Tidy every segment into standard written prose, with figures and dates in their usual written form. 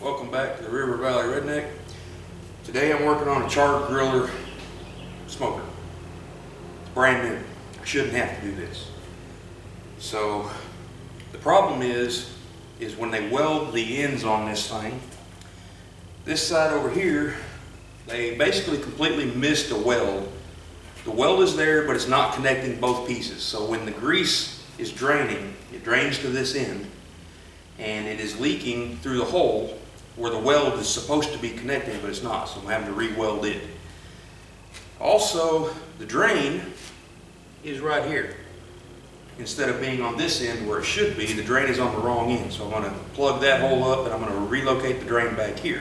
Welcome back to the River Valley Redneck. Today I'm working on a Chargriller smoker. It's brand new. I shouldn't have to do this. So the problem is when they weld the ends on this thing, this side over here, they basically completely missed a weld. The weld is there, but it's not connecting both pieces. So when the grease is draining, it drains to this end, and it is leaking through the hole where the weld is supposed to be connecting, but it's not, so I'm having to re-weld it. Also, the drain is right here. Instead of being on this end where it should be, the drain is on the wrong end. So I'm going to plug that hole up and I'm going to relocate the drain back here.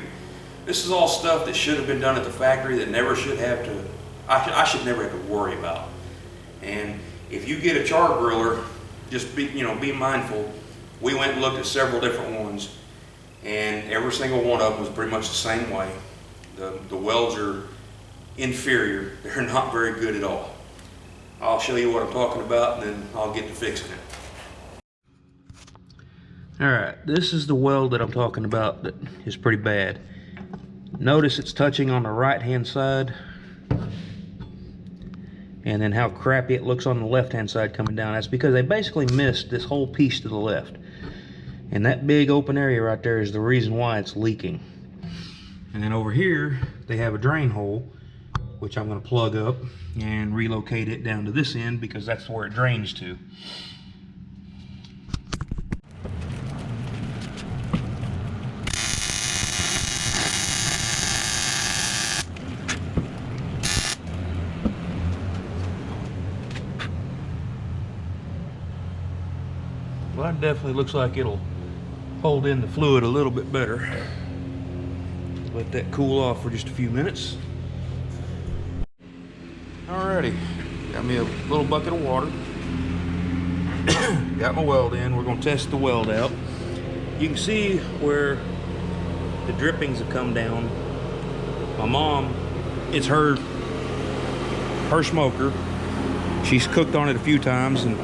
This is all stuff that should have been done at the factory that never should have to, I should never have to worry about. And if you get a Chargriller, just be mindful. We went and looked at several different ones, and every single one of them was pretty much the same way. The welds are inferior. They're not very good at all. I'll show you what I'm talking about, and then I'll get to fixing it. Alright, this is the weld that I'm talking about that is pretty bad. Notice it's touching on the right hand side, and then how crappy it looks on the left hand side coming down. That's because they basically missed this whole piece to the left. And that big open area right there is the reason why it's leaking. And then over here, they have a drain hole, which I'm going to plug up and relocate it down to this end because that's where it drains to. Well, that definitely looks like it'll hold in the fluid a little bit better. Let that cool off for just a few minutes. Alrighty, got me a little bucket of water. Got my weld in. We're going to test the weld out. You can see where the drippings have come down. My mom, it's her smoker. She's cooked on it a few times, and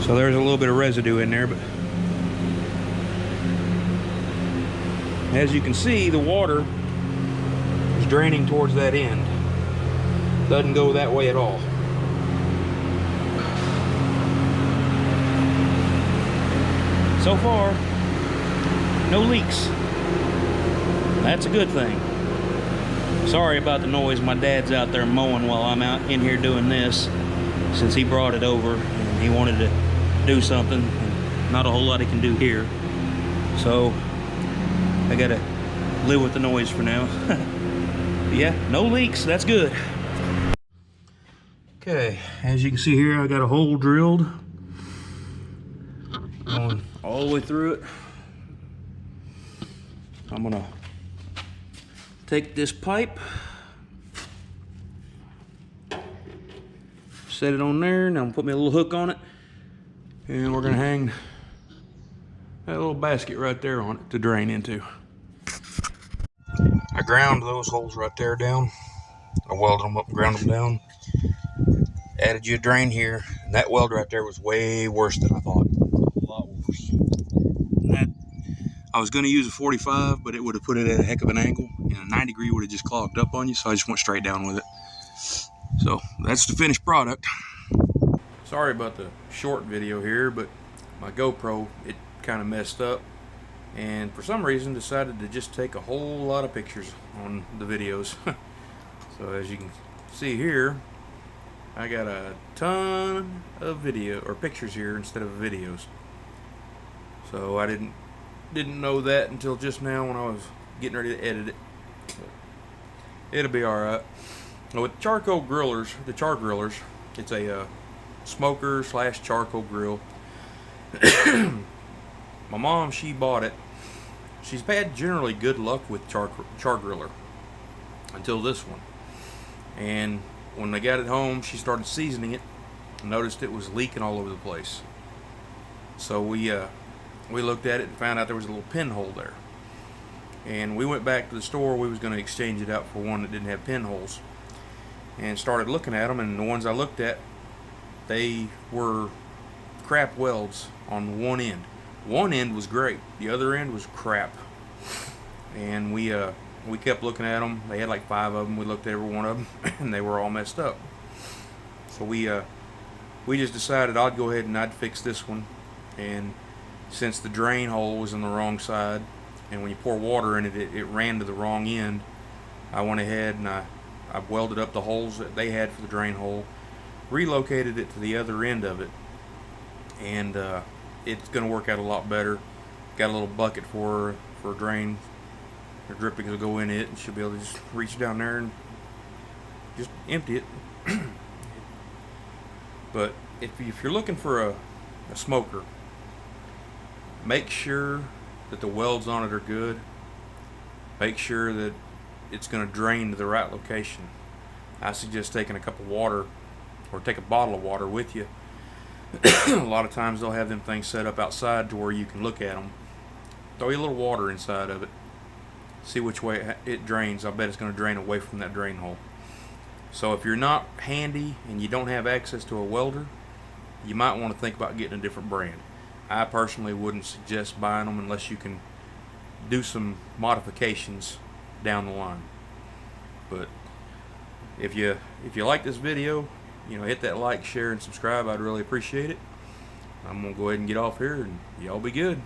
so there's a little bit of residue in there, but as you can see, the water is draining towards that end. Doesn't go that way at all. So far, no leaks. That's a good thing. Sorry about the noise. My dad's out there mowing while I'm out in here doing this, since he brought it over and he wanted to do something. Not a whole lot he can do here. So I gotta live with the noise for now. Yeah, no leaks, that's good. Okay, as you can see here, I got a hole drilled, going all the way through it. I'm gonna take this pipe, set it on there, and I'm gonna put me a little hook on it, and we're gonna hang that little basket right there on it to drain into. I ground those holes right there down. I welded them up and ground them down. Added you a drain here, and that weld right there was way worse than I thought. A lot worse. I was going to use a 45, but it would have put it at a heck of an angle, and a 90 degree would have just clogged up on you, so I just went straight down with it. So that's the finished product. Sorry about the short video here, but my GoPro, it kind of messed up, and for some reason decided to just take a whole lot of pictures on the videos. So as you can see here, I got a ton of video or pictures here instead of videos. So I didn't know that until just now when I was getting ready to edit it. But it'll be alright. With the Chargrillers, it's a smoker / charcoal grill. My mom, she bought it. She's had generally good luck with Chargriller until this one. And when they got it home, she started seasoning it and noticed it was leaking all over the place. So we looked at it and found out there was a little pinhole there. And we went back to the store. We was going to exchange it out for one that didn't have pinholes. And started looking at them, and the ones I looked at, they were crap welds on one end. One end was great, the other end was crap. and we kept looking at them. They had like 5 of them. We looked at every one of them, and they were all messed up. So we just decided I'd go ahead and I'd fix this one. And since the drain hole was on the wrong side, and when you pour water in it, it ran to the wrong end, I went ahead and I welded up the holes that they had for the drain hole, relocated it to the other end of it, and it's going to work out a lot better. Got a little bucket for a drain. Her drippings will go in it, and she'll be able to just reach down there and just empty it. But if you're looking for a smoker, make sure that the welds on it are good. Make sure that it's going to drain to the right location. I suggest taking a cup of water, or take a bottle of water with you. A lot of times they'll have them things set up outside to where you can look at them. Throw you a little water inside of it. See which way it drains. I bet it's going to drain away from that drain hole. So if you're not handy and you don't have access to a welder, you might want to think about getting a different brand. I personally wouldn't suggest buying them unless you can do some modifications down the line. But if you like this video, hit that like, share, and subscribe. I'd really appreciate it. I'm gonna go ahead and get off here, and y'all be good.